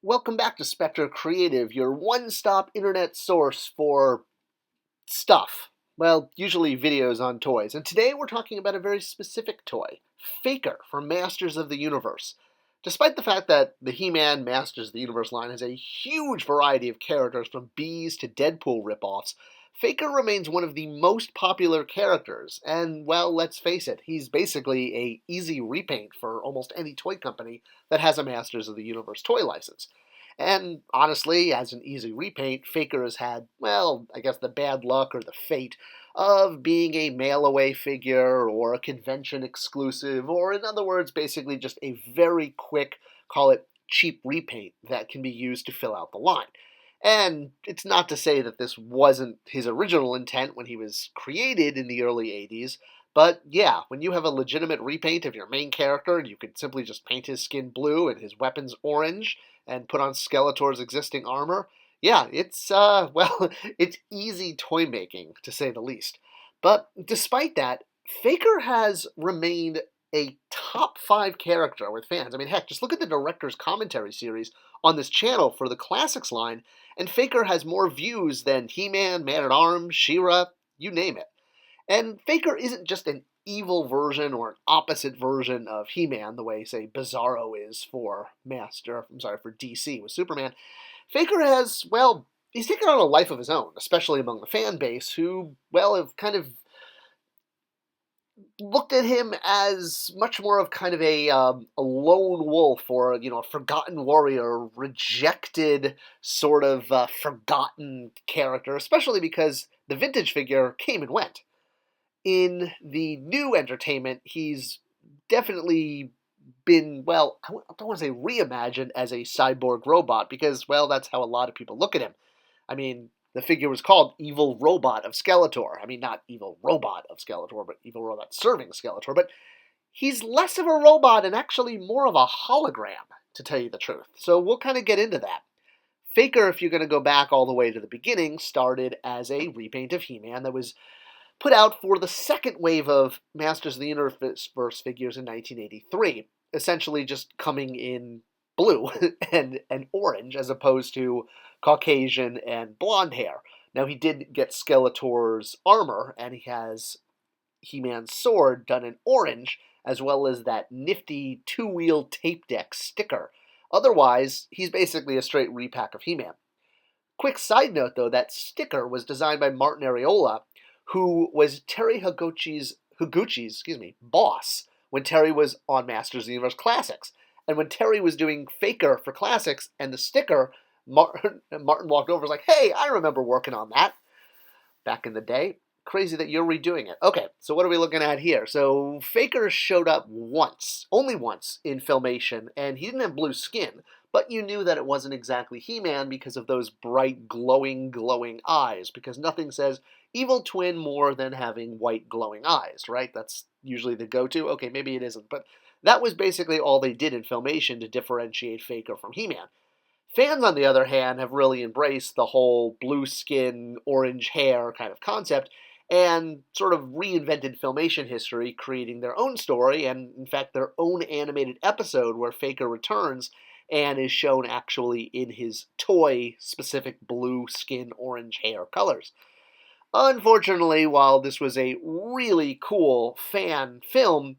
Welcome back to Spector Creative, your one-stop internet source for stuff. Well, usually videos on toys. And today we're talking about a very specific toy, FAKER from Masters of the Universe. Despite the fact that the He-Man Masters of the Universe line has a huge variety of characters from Bees to Deadpool ripoffs, FAKER remains one of the most popular characters, and, well, let's face it, he's basically a easy repaint for almost any toy company that has a Masters of the Universe toy license. And honestly, as an easy repaint, FAKER has had, well, I guess the bad luck or the fate of being a mail-away figure or a convention exclusive, or in other words, basically just a very quick, call it cheap repaint that can be used to fill out the line. And it's not to say that this wasn't his original intent when he was created in the early 80s, but yeah, when you have a legitimate repaint of your main character, you could simply just paint his skin blue and his weapons orange and put on Skeletor's existing armor, yeah, it's, well, it's easy toy making, to say the least. But despite that, FAKER has remained a top 5 character with fans. I mean, heck, just look at the director's commentary series on this channel for the Classics line, and FAKER has more views than He-Man, Man-at-Arms, She-Ra, you name it. And FAKER isn't just an evil version or an opposite version of He-Man, the way, say, Bizarro is for for DC with Superman. FAKER has, well, he's taken on a life of his own, especially among the fan base, who, well, have kind of looked at him as much more of kind of a lone wolf or, a forgotten warrior, rejected, sort of forgotten character, especially because the vintage figure came and went. In the new entertainment, he's definitely been, well, I don't want to say reimagined as a cyborg robot because, well, that's how a lot of people look at him. I mean, the figure was called Evil Robot of Skeletor. I mean, not Evil Robot of Skeletor, but Evil Robot serving Skeletor. But he's less of a robot and actually more of a hologram, to tell you the truth. So we'll kind of get into that. FAKER, if you're going to go back all the way to the beginning, started as a repaint of He-Man that was put out for the second wave of Masters of the Universe figures in 1983, essentially just coming in blue and orange as opposed to Caucasian and blonde hair. Now, he did get Skeletor's armor, and he has He-Man's sword done in orange, as well as that nifty two-wheel tape deck sticker. Otherwise, he's basically a straight repack of He-Man. Quick side note, though, that sticker was designed by Martin Areola, who was Terry Higuchi's boss when Terry was on Masters of the Universe Classics. And when Terry was doing FAKER for Classics and the sticker, Martin walked over and was like, hey, I remember working on that back in the day. Crazy that you're redoing it. Okay, so what are we looking at here? So FAKER showed up once, only once, in Filmation, and he didn't have blue skin, but you knew that it wasn't exactly He-Man because of those bright, glowing eyes, because nothing says evil twin more than having white, glowing eyes, right? That's usually the go-to. Okay, maybe it isn't, but that was basically all they did in Filmation to differentiate FAKER from He-Man. Fans, on the other hand, have really embraced the whole blue skin, orange hair kind of concept, and sort of reinvented Filmation history, creating their own story, and in fact their own animated episode where FAKER returns and is shown actually in his toy-specific blue skin, orange hair colors. Unfortunately, while this was a really cool fan film,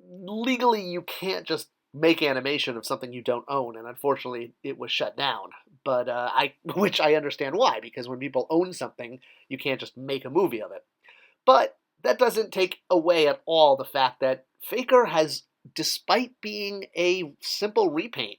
legally you can't just make animation of something you don't own, and unfortunately it was shut down. But which I understand why, because when people own something, you can't just make a movie of it. But that doesn't take away at all the fact that FAKER has, despite being a simple repaint,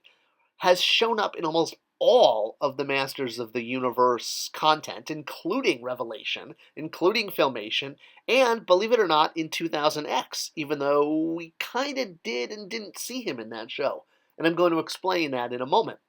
has shown up in almost all of the Masters of the Universe content, including Revelation, including Filmation, and, believe it or not, in 2000X, even though we kind of did and didn't see him in that show. And I'm going to explain that in a moment.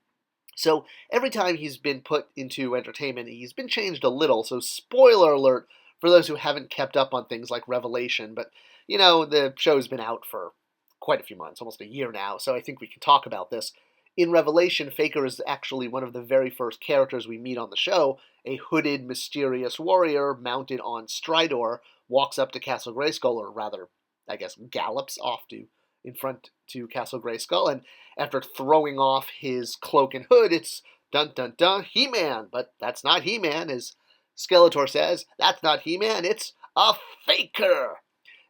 So every time he's been put into entertainment, he's been changed a little, so spoiler alert for those who haven't kept up on things like Revelation, but, the show's been out for quite a few months, almost a year now, so I think we can talk about this. In Revelation, FAKER is actually one of the very first characters we meet on the show. A hooded, mysterious warrior mounted on Stridor walks up to Castle Grayskull, or rather, I guess, gallops off to in front to Castle Grayskull, and after throwing off his cloak and hood, it's dun dun dun, He-Man. But that's not He-Man, as Skeletor says. That's not He-Man, it's a FAKER.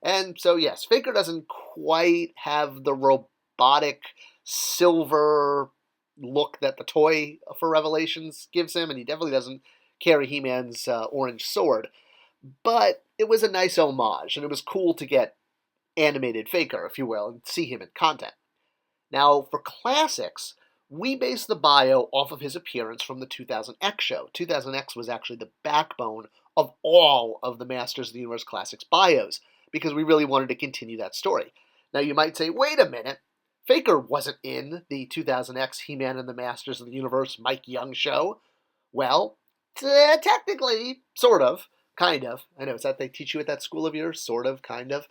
And so, yes, FAKER doesn't quite have the robotic silver look that the toy for Revelations gives him, and he definitely doesn't carry He-Man's orange sword. But it was a nice homage, and it was cool to get animated FAKER, if you will, and see him in content. Now, for classics, we base the bio off of his appearance from the 2000X show. 2000X was actually the backbone of all of the Masters of the Universe Classics bios, because we really wanted to continue that story. Now, you might say, wait a minute, FAKER wasn't in the 2000X He-Man and the Masters of the Universe Mike Young show. Well, technically, sort of, kind of. I know, is that they teach you at that school of yours? Sort of, kind of.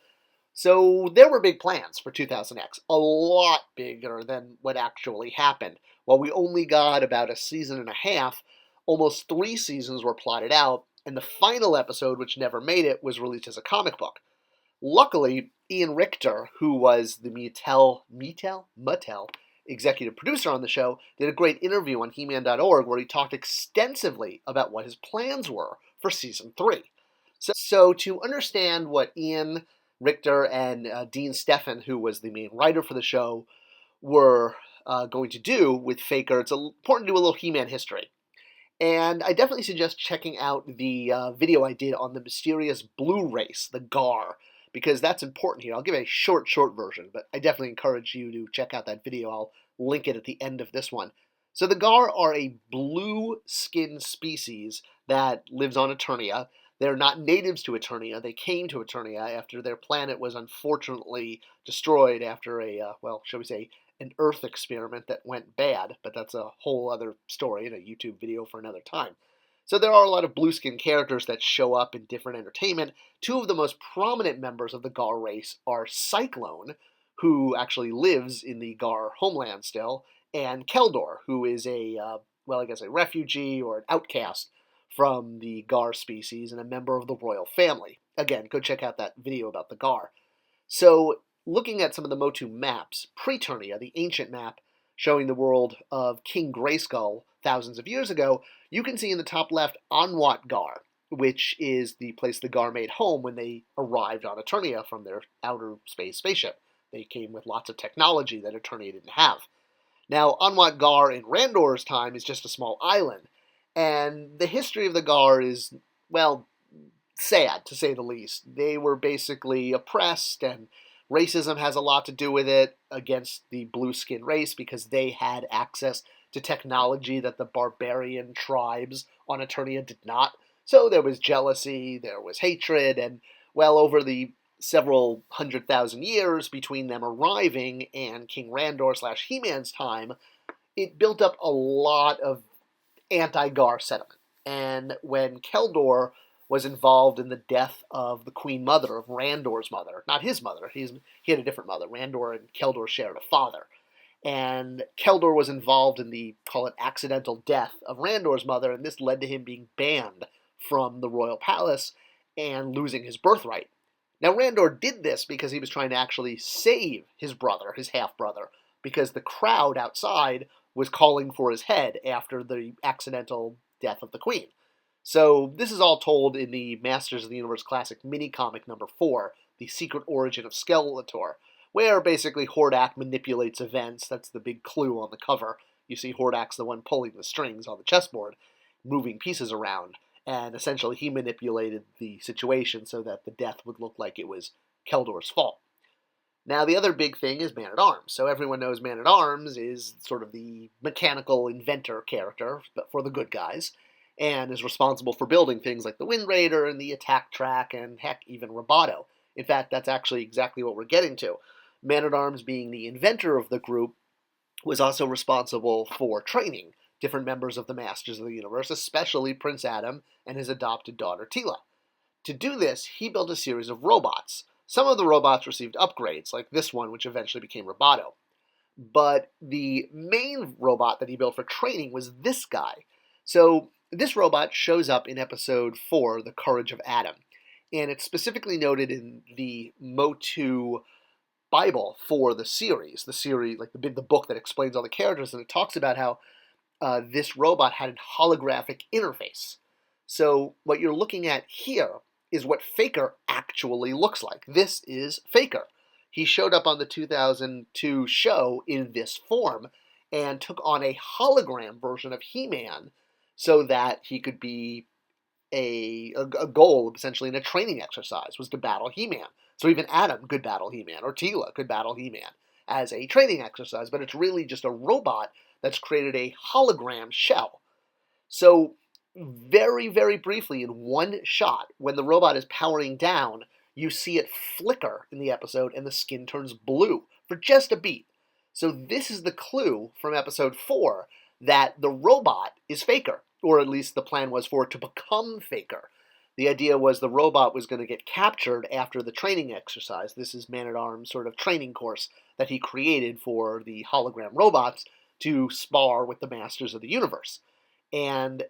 So there were big plans for 2000X, a lot bigger than what actually happened. While we only got about a season and a half, almost 3 seasons were plotted out, and the final episode, which never made it, was released as a comic book. Luckily, Ian Richter, who was the Mattel executive producer on the show, did a great interview on He-Man.org where he talked extensively about what his plans were for Season 3. So to understand what Ian Richter and Dean Steffen, who was the main writer for the show, were going to do with FAKER, it's important to do a little He-Man history. And I definitely suggest checking out the video I did on the mysterious blue race, the Gar, because that's important here. I'll give a short version, but I definitely encourage you to check out that video. I'll link it at the end of this one. So the Gar are a blue skin species that lives on Eternia. They're not natives to Eternia. They came to Eternia after their planet was unfortunately destroyed after a, shall we say, an Earth experiment that went bad, but that's a whole other story in a YouTube video for another time. So there are a lot of blue skin characters that show up in different entertainment. 2 of the most prominent members of the Gar race are Cyclone, who actually lives in the Gar homeland still, and Keldor, who is a refugee or an outcast from the Gar species and a member of the royal family. Again, go check out that video about the Gar. So, looking at some of the Motu maps, Preternia, the ancient map showing the world of King Grayskull thousands of years ago, you can see in the top left Anwat Gar, which is the place the Gar made home when they arrived on Eternia from their outer space spaceship. They came with lots of technology that Eternia didn't have. Now, Anwat Gar in Randor's time is just a small island, and the history of the Gar is, sad to say the least. They were basically oppressed, and racism has a lot to do with it against the blue skin race because they had access to technology that the barbarian tribes on Eternia did not. So there was jealousy, there was hatred, and over the several 100,000 years between them arriving and King Randor / He-Man's time, it built up a lot of anti-Gar sentiment. And when Keldor was involved in the death of the Queen Mother, of Randor's mother, not his mother, he had a different mother. Randor and Keldor shared a father. And Keldor was involved in the, call it, accidental death of Randor's mother, and this led to him being banned from the royal palace and losing his birthright. Now, Randor did this because he was trying to actually save his brother, his half-brother, because the crowd outside was calling for his head after the accidental death of the queen. So this is all told in the Masters of the Universe Classic mini-comic number 4, The Secret Origin of Skeletor, where basically Hordak manipulates events. That's the big clue on the cover. You see Hordak's the one pulling the strings on the chessboard, moving pieces around, and essentially he manipulated the situation so that the death would look like it was Keldor's fault. Now, the other big thing is Man-at-Arms. So everyone knows Man-at-Arms is sort of the mechanical inventor character, but for the good guys, and is responsible for building things like the Wind Raider and the Attack Track and, heck, even Roboto. In fact, that's actually exactly what we're getting to. Man-at-Arms, being the inventor of the group, was also responsible for training different members of the Masters of the Universe, especially Prince Adam and his adopted daughter Teela. To do this, he built a series of robots. Some of the robots received upgrades, like this one, which eventually became Roboto. But the main robot that he built for training was this guy. So this robot shows up in episode 4, The Courage of Adam. And it's specifically noted in the Motu Bible for the series. The series, like the book that explains all the characters, and it talks about how this robot had a holographic interface. So what you're looking at here is what FAKER actually looks like. This is FAKER. He showed up on the 2002 show in this form and took on a hologram version of He-Man so that he could be a goal, essentially, in a training exercise, was to battle He-Man. So even Adam could battle He-Man, or Teela could battle He-Man as a training exercise, but it's really just a robot that's created a hologram shell. So very, very briefly, in one shot, when the robot is powering down, you see it flicker in the episode and the skin turns blue for just a beat. So this is the clue from episode 4 that the robot is FAKER, or at least the plan was for it to become FAKER. The idea was the robot was going to get captured after the training exercise. This is Man-at-Arms' sort of training course that he created for the hologram robots to spar with the Masters of the Universe. And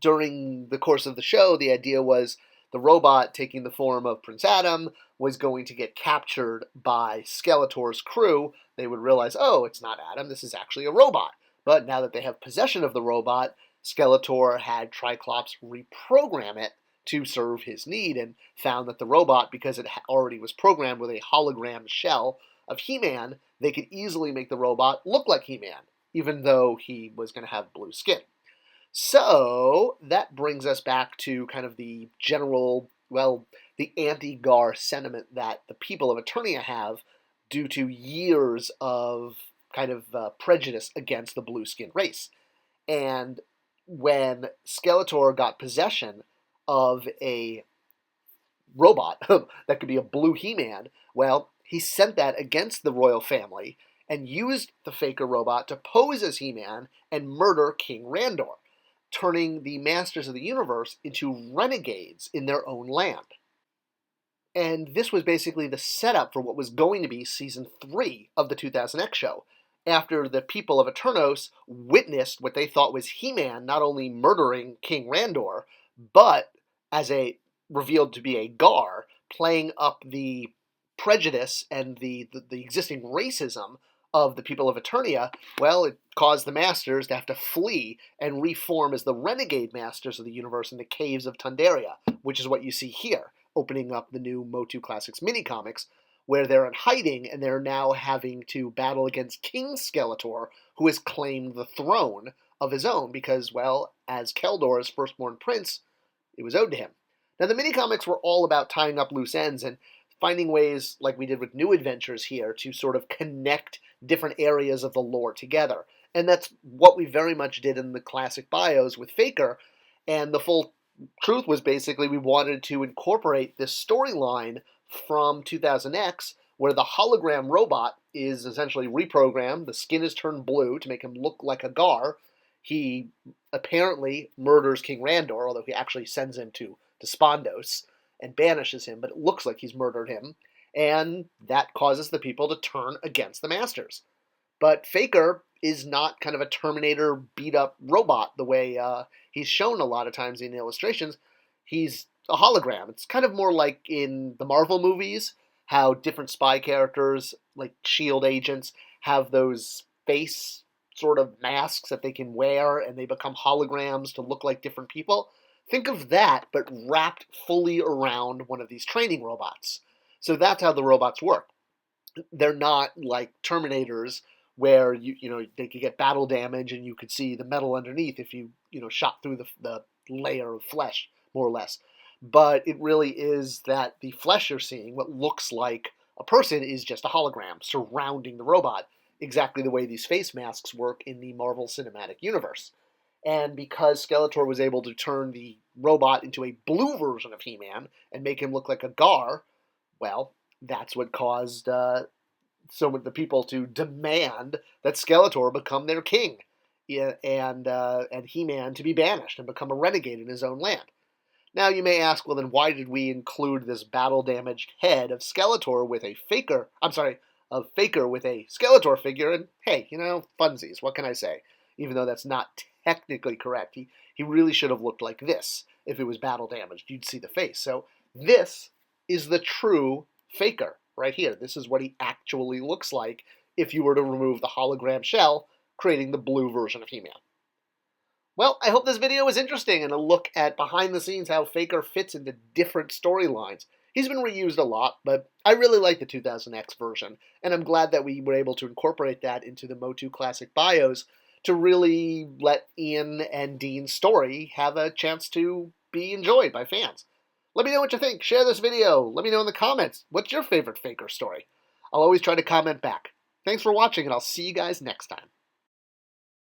during the course of the show, the idea was the robot, taking the form of Prince Adam, was going to get captured by Skeletor's crew. They would realize, oh, it's not Adam, this is actually a robot. But now that they have possession of the robot, Skeletor had Triclops reprogram it to serve his need, and found that the robot, because it already was programmed with a hologram shell of He-Man, they could easily make the robot look like He-Man, even though he was going to have blue skin. So that brings us back to kind of the general, the anti-Gar sentiment that the people of Eternia have due to years of kind of prejudice against the blue-skinned race. And when Skeletor got possession of a robot that could be a blue He-Man, well, he sent that against the royal family and used the FAKER robot to pose as He-Man and murder King Randor, turning the Masters of the Universe into renegades in their own land. And this was basically the setup for what was going to be Season 3 of the 2000X show, after the people of Eternos witnessed what they thought was He-Man not only murdering King Randor, but as revealed to be a Gar, playing up the prejudice and the existing racism of the people of Eternia. Well, it caused the Masters to have to flee and reform as the renegade Masters of the Universe in the caves of Tundaria, which is what you see here, opening up the new Motu Classics mini-comics, where they're in hiding and they're now having to battle against King Skeletor, who has claimed the throne of his own because, well, as Keldor's firstborn prince, it was owed to him. Now, the mini-comics were all about tying up loose ends and finding ways, like we did with New Adventures here, to sort of connect different areas of the lore together. And that's what we very much did in the classic bios with FAKER, and the full truth was basically we wanted to incorporate this storyline from 2000X, where the hologram robot is essentially reprogrammed, the skin is turned blue to make him look like a Gar. He apparently murders King Randor, although he actually sends him to Spondos and banishes him, but it looks like he's murdered him, and that causes the people to turn against the Masters. But FAKER is not kind of a Terminator beat-up robot the way he's shown a lot of times in illustrations. He's a hologram. It's kind of more like in the Marvel movies, how different spy characters, like S.H.I.E.L.D. agents, have those face sort of masks that they can wear, and they become holograms to look like different people. Think of that, but wrapped fully around one of these training robots. So that's how the robots work. They're not like Terminators, where they could get battle damage and you could see the metal underneath if you shot through the layer of flesh, more or less. But it really is that the flesh you're seeing, what looks like a person, is just a hologram surrounding the robot, exactly the way these face masks work in the Marvel Cinematic Universe. And because Skeletor was able to turn the robot into a blue version of He-Man and make him look like a Gar, well, that's what caused so many the people to demand that Skeletor become their king, and He-Man to be banished and become a renegade in his own land. Now you may ask, well, then why did we include this battle-damaged head of Skeletor with a FAKER? Of FAKER with a Skeletor figure? And hey, funsies. What can I say? Even though that's not technically correct, he really should have looked like this. If it was battle damaged, you'd see the face. So this is the true FAKER. right here. This is what he actually looks like if you were to remove the hologram shell, creating the blue version of He-Man. Well, I hope this video was interesting and a look at behind the scenes how FAKER fits into different storylines. He's been reused a lot, but I really like the 2000X version, and I'm glad that we were able to incorporate that into the Motu Classic bios to really let Ian and Dean's story have a chance to be enjoyed by fans. Let me know what you think. Share this video. Let me know in the comments. What's your favorite FAKER story? I'll always try to comment back. Thanks for watching, and I'll see you guys next time.